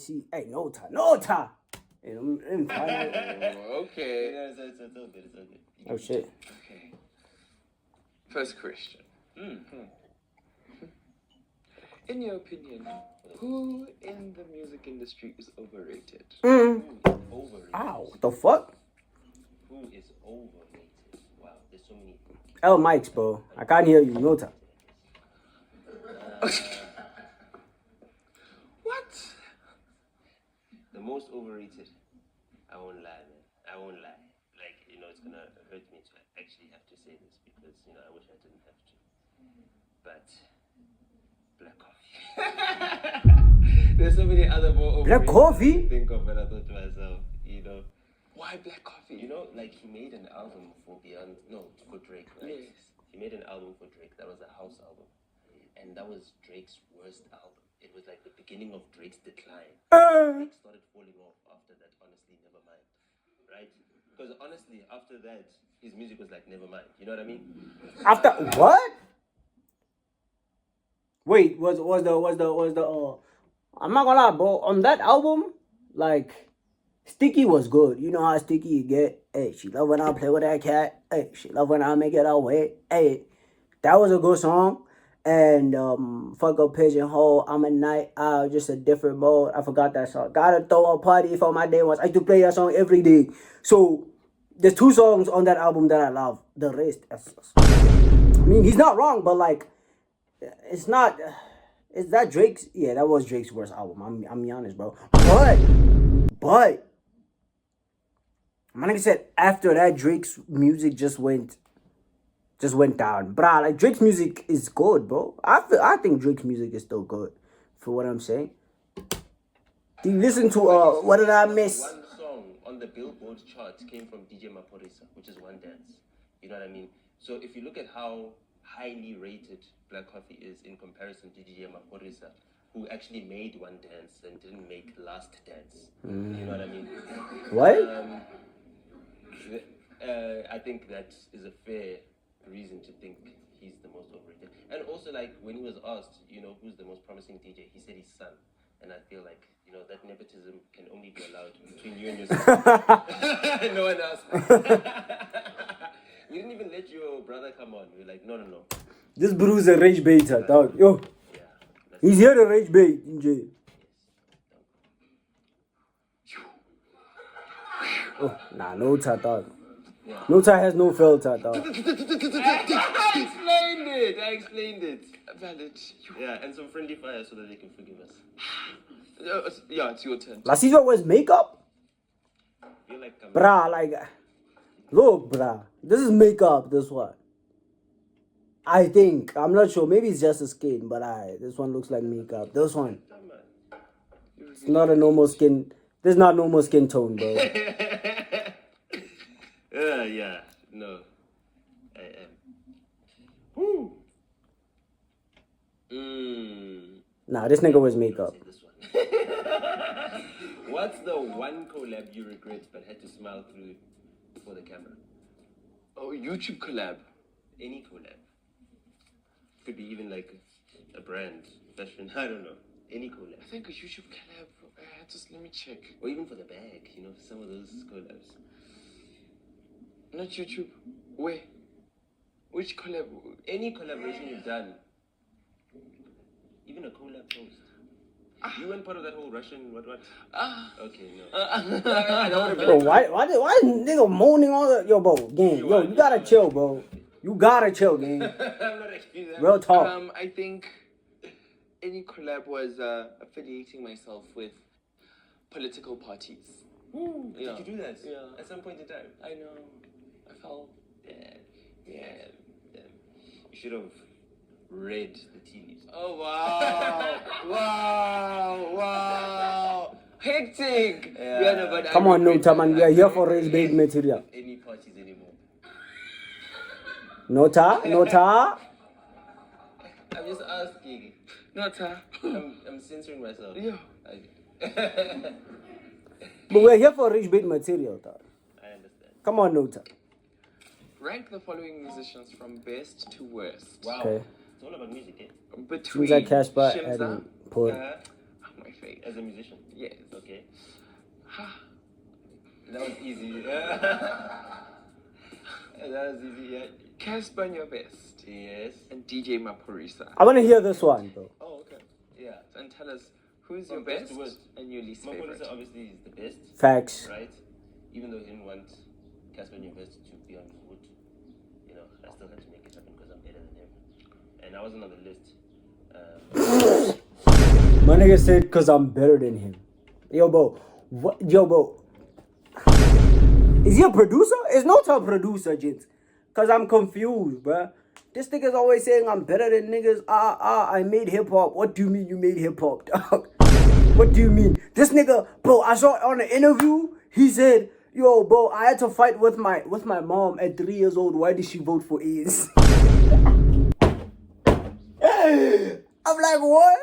see. Hey, Nota. Hey, I'm fine. Okay. Yeah, it's all good. It's all good. Oh shit. Okay. First question. In your opinion, who in the music industry is overrated? Overrated. Ow, what the fuck? Who is overrated? Wow, there's so many. L mics, bro. I can't hear you, Nota. What? The most overrated. I won't lie, man. I won't lie. Like, it's gonna hurt me to actually have to say this because, I wish I didn't have to. But black coffee. There's so many other more overrated Black coffee? to think of, but I thought to myself, Why black coffee? like he made an album for Drake, right? Yes. He made an album for Drake. That was a house album. And that was Drake's worst album. It was like the beginning of Drake's decline. Drake started falling off after that, honestly, never mind. Right? Because honestly, after that, his music was like, never mind. You know what I mean? After what? Wait, was the I'm not gonna lie, bro. On that album, like Sticky was good. You know how Sticky you get. Hey, she love when I play with that cat. Hey, she love when I make it our way. Hey, that was a good song. And fuck a pigeonhole. I'm a night owl, just a different mode. I forgot that song. Gotta throw a party for my day once. I used to play that song every day. So there's 2 songs on that album that I love. The rest, I mean, he's not wrong, but like, it's not. Is that Drake's? Yeah, that was Drake's worst album. I'm be honest, bro. But my nigga said after that, Drake's music just went down. Bruh, like Drake's music is good, bro. I think Drake's music is still good, for what I'm saying. Do you listen to what did I miss? One song on the Billboard chart came from DJ Maporisa, which is One Dance. You know what I mean? So if you look at how highly rated Black Coffee is in comparison to DJ Maporisa, who actually made One Dance and didn't make Last Dance. You know what I mean? What? I think that is a fair reason to think he's the most overrated. And also, like, when he was asked, who's the most promising DJ, he said his son. And I feel like, that nepotism can only be allowed between you and your son. No one else. We didn't even let your brother come on. We were like, no. This bro's a rage baiter, dog. Yo, Yeah. he's here to rage bait, DJ. Oh, nah, Nota, dog. Nota has no filter, dog. I explained it. Valid. Yeah, and some friendly fire so that they can forgive us. Yeah, it's your turn. Lasizwa wears makeup? You're like, Bruh, like, look, bruh. This is makeup, this one. I think. I'm not sure. Maybe it's just a skin, but this one looks like makeup. This one. It's not a normal skin. This is not normal skin tone, bro. yeah, no. I am. Woo. Nah, this nigga wears makeup. This one. What's the one collab you regret but had to smile through for the camera? Oh, YouTube collab. Any collab. Could be even like a brand, fashion, I don't know. Any collab. I think a YouTube collab. Let me check. Or even for the bag, some of those collabs. Not YouTube. Where? Which collab? Any collaboration you've done. Even a collab post. You weren't part of that whole Russian what? Okay, no. I don't want to be Bro, why is nigga moaning all that? Yo, bro, gang. Yo, you gotta chill, bro. You gotta chill, gang. I'm not accusing Real talk. I think any collab was affiliating myself with political parties. Did Yeah. you do that? Yeah. At some point in time? I know. I felt. Yeah. You should have read the tea leaves. Oh wow! Hectic. Yeah. No, but Come on, Nota, man. We are here for raise bait material. Any parties anymore? Nota. I'm just asking. Nota. I'm censoring myself. Yeah. But we're here for rich bait material, dog. I understand. Come on, Nota. Rank the following musicians from best to worst. Wow. Okay. It's all about music, eh? Between Seems like Casper Shimza, and Paul. oh my my face. As a musician? Yes. Okay. That was easy. That was easy, yeah. Casper on your best. Yes. And DJ Maporisa. I want to hear this one, bro. Oh, okay. Yeah. And tell us who's From your best best to worst. and your least favorite. Mapolisa obviously is the best, Facts. right? Even though he didn't want Casper and your best to be on foot, you know, I still had to make it happen because I'm better than him. And I wasn't on the list. My nigga said, cause I'm better than him. Yo, bro. What? Yo, bro. Is he a producer? Is Nota a producer, gents? Cause I'm confused, bruh. This nigga's always saying I'm better than niggas. I made hip hop. What do you mean you made hip hop, dog? What do you mean? This nigga, bro, I saw on an interview, he said, yo, bro, I had to fight with my mom at 3 years old. Why did she vote for ANC? I'm like, what?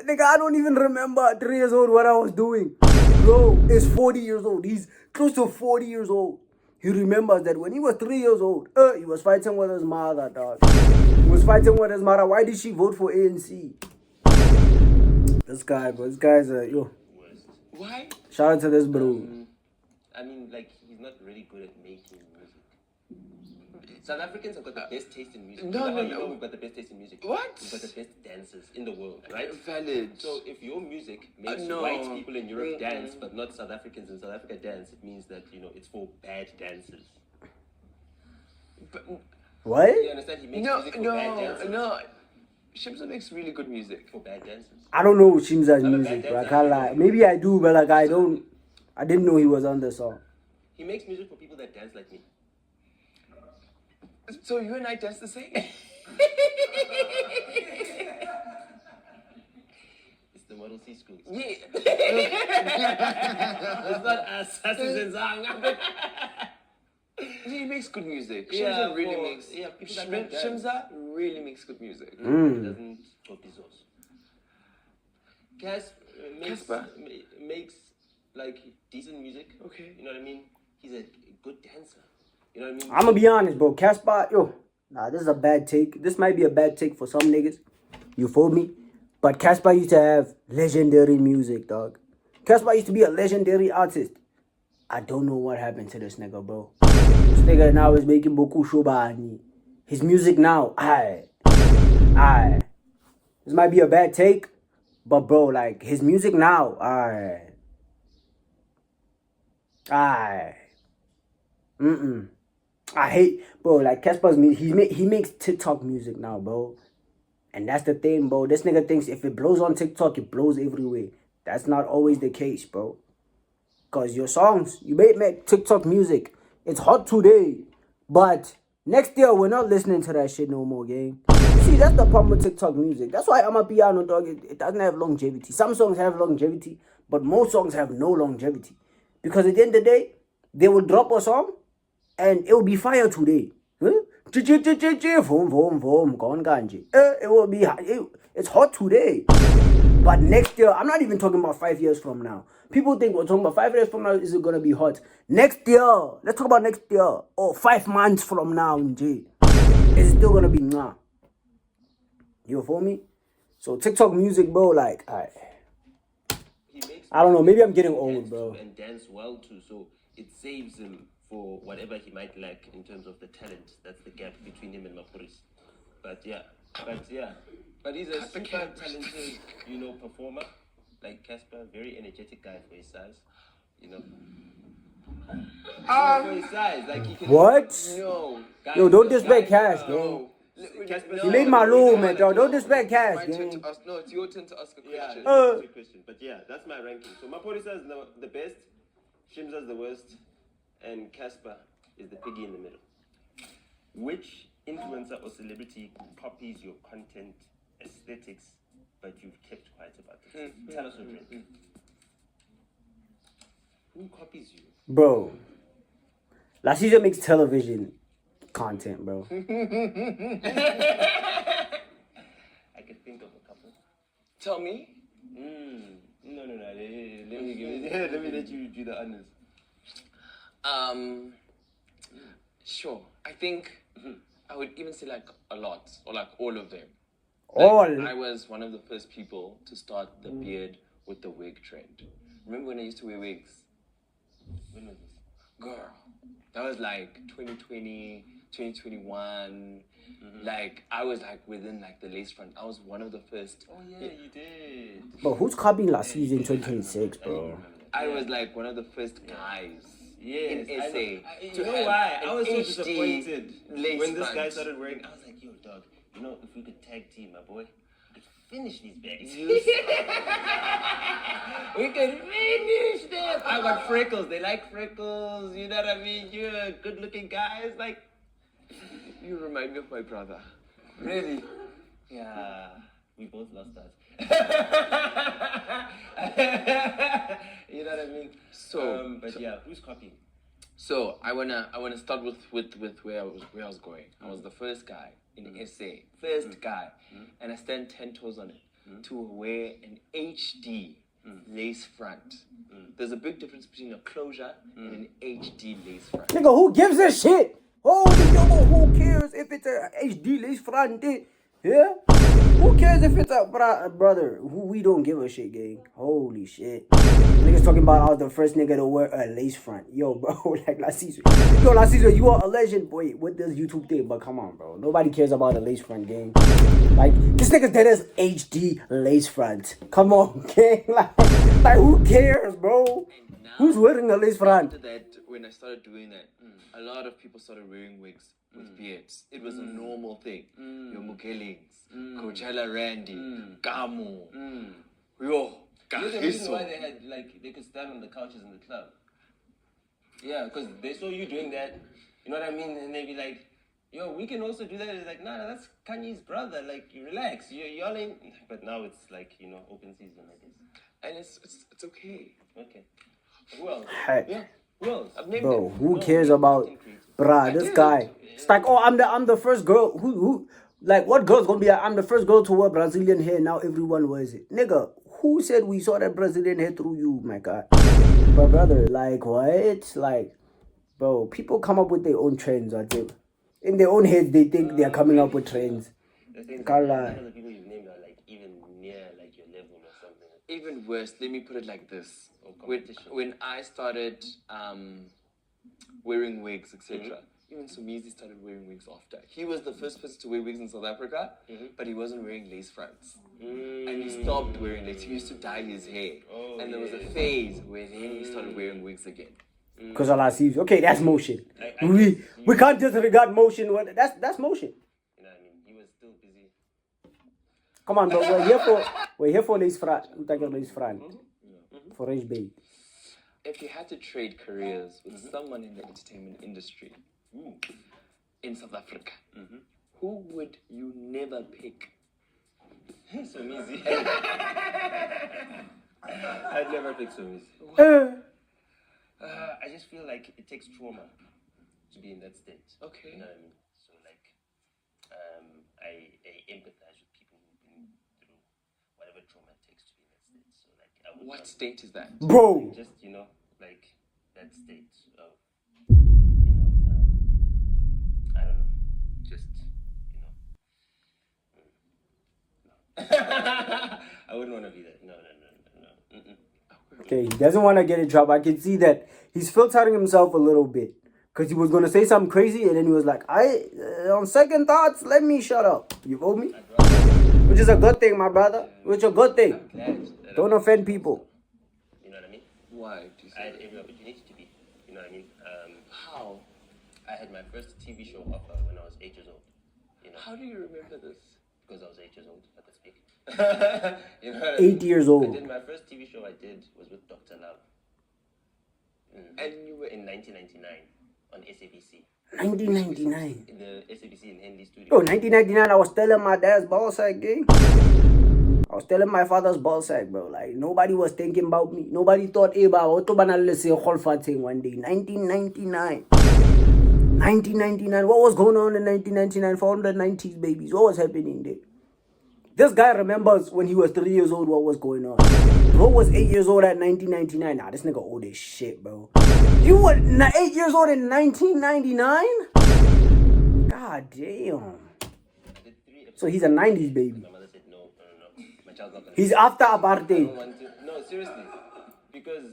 Nigga, I don't even remember at 3 years old what I was doing. Bro is 40 years old. He's close to 40 years old. He remembers that when he was 3 years old, he was fighting with his mother, dog. He was fighting with his mother. Why did she vote for ANC? This guy, bro. This guy's yo. Worst. Why? Shout out to this bro. I mean, like, he's not really good at making music. South Africans have got the best taste in music. No, You know no, how you no. know we've got the best taste in music? What? We've got the best dancers in the world, right? Valid. So if your music makes No. white people in Europe dance, but not South Africans in South Africa dance, it means that, you know, it's for bad dancers. But, What? You understand? He makes music for bad dancers. no. Shimza makes really good music. For bad dancers. I don't know Shimza's I'm a music, bad bro. I dancer. can't lie. Maybe I do, but like I don't. I didn't know he was on the song. He makes music for people that dance like me. So you and I dance the same? It's the Model C schools. Yeah. It's not us, and Zang. He makes good music. Yeah, Shimza really for- makes. yeah, people that don't dance. Shimza really makes good music. He doesn't copy those. Casper? Makes like decent music. Okay. You know what I mean? He's a good dancer. You know what I mean? I'm gonna be honest, bro. Casper, yo, nah, this is a bad take. This might be a bad take for some niggas. You feel me? But Casper used to have legendary music, dog. Casper used to be a legendary artist. I don't know what happened to this nigga, bro. This nigga now is making beaucoup shobani. His music now, aye. This might be a bad take, but bro, like his music now, aye. I hate, bro, like Casper's music, he makes TikTok music now, bro. And that's the thing, bro. This nigga thinks if it blows on TikTok, it blows everywhere. That's not always the case, bro. Because your songs, you may make TikTok music. It's hot today. But next year, we're not listening to that shit no more, gang. See, that's the problem with TikTok music. That's why I'm a piano, dog. It doesn't have longevity. Some songs have longevity, but most songs have no longevity. Because at the end of the day, they will drop a song, and it will be fire today. Huh? It will be, it's hot today. But next year, I'm not even talking about 5 years from now. People think we're talking about 5 years from now, is it going to be hot? Next year, let's talk about next year. Or 5 months from now, Jay. It's still going to be nah. You feel me? So TikTok music, bro, like, I don't know, maybe I'm getting old, bro. And dance well too, so it saves him for whatever he might lack in terms of the talent. That's the gap between him and Mapuris. But he's a super talented, you know, performer. Like Casper, very energetic guy for his size, you know. For his size, like he can. What? No. Guys, Yo, don't guys, disrespect Cass, no. bro. Casper, You made my low, man, dog. Don't disrespect Cass, My turn gang. to ask. No, it's your turn to ask a Yeah, question. that's a good question. But yeah, that's my ranking. So Maporisa is the best, Shimza's the worst, and Casper is the piggy in the middle. Which influencer or celebrity copies your content aesthetics, but you've kept quiet about it? Tell us your trend. Who copies you? Bro. La Caesar makes television content, bro. I could think of a couple. Tell me. No. Let me let you do the honors. Sure. I think I would even say like a lot or like all of them. All. I was one of the first people to start the beard with the wig trend. Remember when I used to wear wigs? When was this? Girl, that was like 2020, 2021. Like, I was like within like the lace front. I was one of the first. Oh yeah, you did. Bro, who's copying La Season 2026, bro? I was like one of the first guys Yes, in I SA. you to know have why? I an was so HD disappointed lace when this front. guy started wearing. I was like, yo, dog, you know, if we could tag team, my boy, we could finish these bags. We could finish them. I got freckles. They like freckles. You know what I mean? You're good-looking guys. Like, You remind me of my brother. really? Yeah, we both lost us. You know what I mean? So- but yeah, who's copying? So I wanna start with where I was going. I was the first guy in SA, first guy, and I stand 10 toes on it to wear an HD lace front. There's a big difference between a closure and an HD lace front. Nigga, who gives a shit? Holy yo, who cares if it's a HD lace front? Yeah? Who cares if it's a brother? We don't give a shit, gang. Holy shit. Niggas talking about I was the first nigga to wear a lace front. Yo, bro, like La Caesar. Yo, La Caesar, you are a legend, boy. What does YouTube think? But come on, bro. Nobody cares about a lace front, gang. Like, this nigga's dead as HD lace front. Come on, gang. Like who cares, bro? Who's wearing a lace front? After that, when I started doing that, a lot of people started wearing wigs with beards. It was a normal thing. Your Mukelings, Coachella Randy, Gamo, yo, You're the reason Gahiso. why they could stand on the couches in the club. Yeah, because they saw you doing that. You know what I mean? And they be like, yo, we can also do that. It's like, nah, that's Kanye's brother. Like, you relax. Y'all ain't. But now it's like, you know, open season, I guess. And it's okay. Okay. Who else? Hey. Yeah. Who else? I've named Bro, them. who cares about this guy? It's like, oh, I'm the first girl who like what girl's gonna be like, I'm the first girl to wear Brazilian hair, now everyone wears it. Nigga, who said we saw that Brazilian hair through you, my God? But brother, like what? Like, bro, people come up with their own trends, I think. In their own heads they think they're coming up with trends. The thing is, Can't none lie. of the people you've named are like even near like your level or something. Even worse, let me put it like this. Or When, competition. when I started wearing wigs, etc., even Sumizi started wearing wigs after. He was the first person to wear wigs in South Africa, but he wasn't wearing lace fronts. And he stopped wearing lace. He used to dye his hair. Oh, And there was a yeah. phase where then he started wearing wigs again. Because Allah sees, okay, that's motion. I We can't disregard motion. That's motion. You know what I mean? He was still busy. Come on, bro. We're here for lace front. We take a lace front. For rich babe. If you had to trade careers with someone in the entertainment industry in South Africa, who would you never pick? So easy. I'd never pick so easy. I just feel like it takes trauma to be in that state. Okay. You know what I mean? So like, I empathize with people who've been through whatever trauma it takes to be in that state. So like, I would What not- state is that? Bro. just like that state of I don't know, just I wouldn't want to be that. No. Okay, he doesn't want to get in trouble. I can see that he's filtering himself a little bit. Because he was going to say something crazy and then he was like, on second thoughts, let me shut up. You feel me? Which is a good thing, my brother. Which is a good thing. Glad that Don't offend people. You know what I mean? Why do you I say had that? every opportunity to be. You know what I mean? How? I had my first TV show offer when I was 8 years old. You know, How do you remember this? because I was 8 years old, I could speak. You know what I mean? 8 years old. I did my first TV show I did was with Dr. Love. And you were In 1999 on SABC. 1999. In the SABC in Henley studio. Bro, 1999, I was telling my dad's ball sack, gang. I was telling my father's ball sack, bro. Like, nobody was thinking about me. Nobody thought, hey, ba, what let's say thing one day. 1999. 1999. What was going on in 1999 for all the 90s babies? What was happening there? This guy remembers when he was 3 years old what was going on. Bro was 8 years old at 1999. Nah, this nigga old as shit, bro. You were 8 years old in 1999? God damn. I did 3 episodes. So he's a 90s baby. My mother said, no. My My child's not gonna. He's after I don't apartheid. want to. No, seriously, because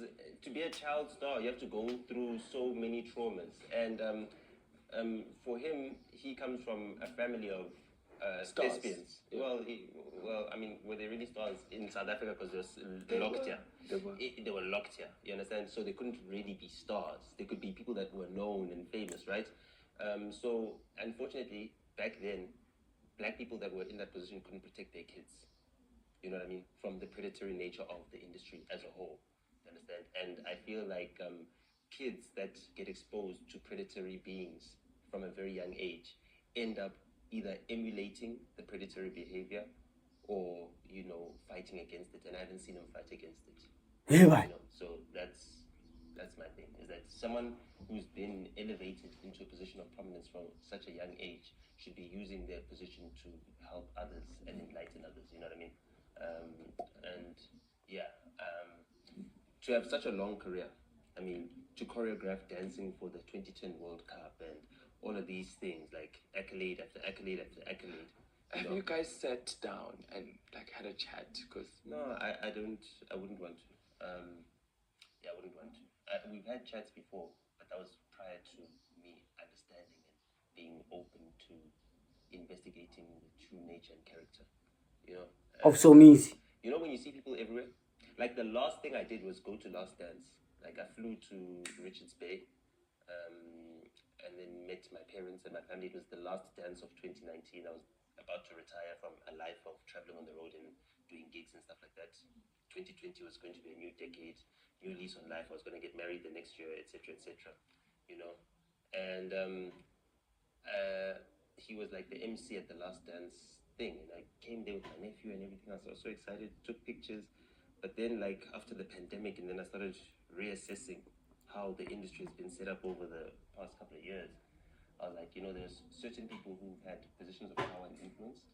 to be a child star, you have to go through so many traumas, and for him, he comes from a family of Stars. thespians. Yeah. Well, I mean, were they really stars in South Africa because they were locked here? They were locked here. You understand? So they couldn't really be stars. They could be people that were known and famous, right? So unfortunately, back then, black people that were in that position couldn't protect their kids. You know what I mean? From the predatory nature of the industry as a whole. You understand? And I feel like kids that get exposed to predatory beings from a very young age end up either emulating the predatory behavior or, fighting against it. And I haven't seen them fight against it. Yeah, man. So that's my thing, is that someone who's been elevated into a position of prominence from such a young age should be using their position to help others and enlighten others, you know what I mean? To have such a long career, I mean, to choreograph dancing for the 2010 World Cup and all of these things, like accolade after accolade after accolade. Have you guys sat down and had a chat? Because No, I wouldn't want to. I wouldn't want to. We've had chats before, but that was prior to me understanding and being open to investigating the true nature and character. Of Somizi. You know when you see people everywhere? Like the last thing I did was go to Last Dance. Like I flew to Richards Bay, and then met my parents and my family. It was the last dance of 2019. I was about to retire from a life of traveling on the road and doing gigs and stuff like that. 2020 was going to be a new decade, new lease on life. I was going to get married the next year, etc., etc. And he was like the MC at the Last Dance thing, and I came there with my nephew and everything else. I was so excited, took pictures. But then, after the pandemic, and then I started reassessing how the industry has been set up over the past couple of years. I was like, there's certain people who had positions of power and influence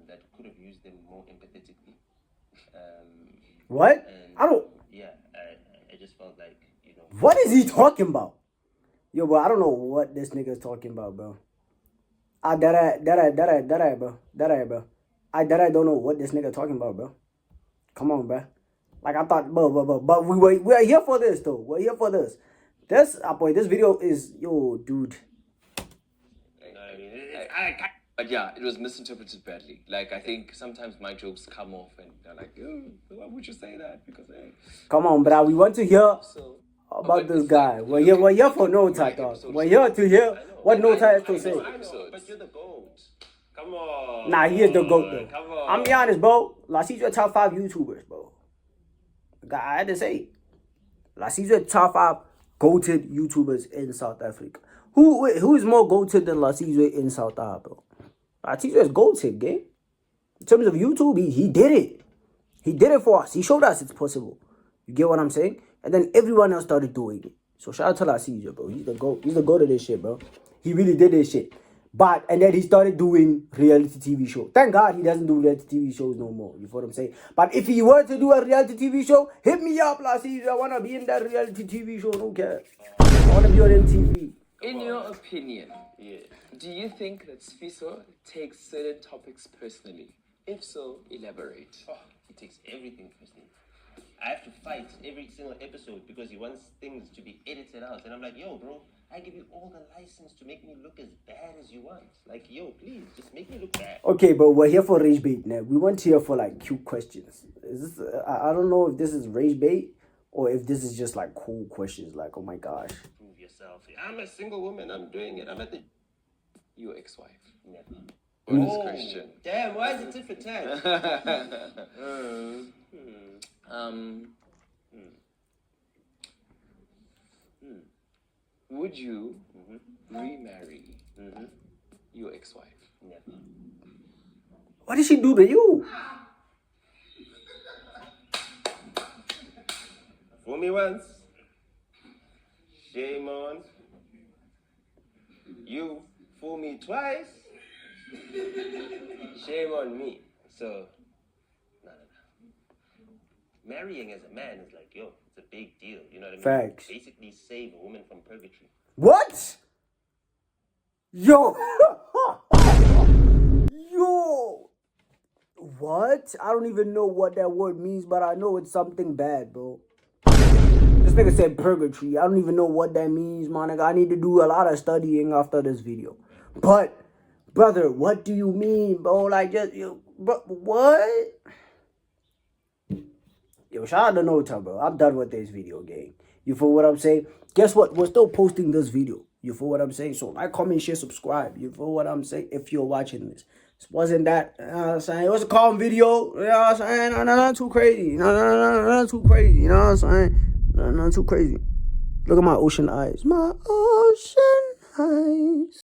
that could have used them more empathetically. What? And I don't. Yeah, I just felt like, What is he talking about? Yo, bro, I don't know what this nigga is talking about, bro. That I, bro. I don't know what this nigga talking about, bro. Come on, bro. Like I thought, but we are here for this though. We're here for this. This video is dude. But yeah, it was misinterpreted badly. I think sometimes my jokes come off and they're like, oh, why would you say that? Because Come on, bro. We want to hear so about this guy. We're here for Nota, dog. We're here to hear what Nota has to say. I know, but you're the GOAT. Come on. Nah, he is the GOAT though. Come on. I'm be honest, bro. Lasizwe top 5 YouTubers, bro. I had to say, Lasizwe top 5 goated YouTubers in South Africa. Who is more goated than Lasizwe in South Africa, bro? Lasizwe is goated, gang. In terms of YouTube, he did it. He did it for us. He showed us it's possible. You get what I'm saying? And then everyone else started doing it. So shout out to Lasizwe, bro. He's the GOAT. He's the GOAT of this shit, bro. He really did this shit. And then he started doing reality TV show. Thank God he doesn't do reality TV shows no more. You know what I'm saying? But if he were to do a reality TV show, hit me up, Lasizwe. I want to be in that reality TV show. Don't care. I want to be on MTV. in your opinion, do you think that Sfiso takes certain topics personally? If so, elaborate. Oh, he takes everything personally. I have to fight every single episode because he wants things to be edited out. And I'm like, yo, bro, I give you all the license to make me look as bad as you want. Like, yo, please, just make me look bad. Okay, but we're here for rage bait now. We weren't here for cute questions. Is this? I don't know if this is rage bait or if this is just cool questions. Oh my gosh. Prove yourself. I'm a single woman. I'm doing it. I'm at the. Your ex-wife. Never. Bonus question. Damn, why is it tit for tat? Would you remarry your ex-wife? Never. What did she do to you? Fool me once. Shame on. You fool me twice. Shame on me. So, no. Marrying as a man is yo, it's a big deal. You know what I mean? Facts. Basically save a woman from purgatory. What? Yo. Yo. What? I don't even know what that word means, but I know it's something bad, bro. This nigga said purgatory. I don't even know what that means, my nigga. I need to do a lot of studying after this video. But, brother, what do you mean, bro? Like, just, what? Yo, shout out to Nota, bro. I'm done with this video game. You feel what I'm saying? Guess what? We're still posting this video. You feel what I'm saying? So, like, comment, share, subscribe. You feel what I'm saying? If you're watching this. This wasn't that, you know what I'm saying? It was a calm video. You know what I'm saying? Not too crazy. Not too crazy. You know what I'm saying? Not too crazy. Look at my ocean eyes. My ocean eyes.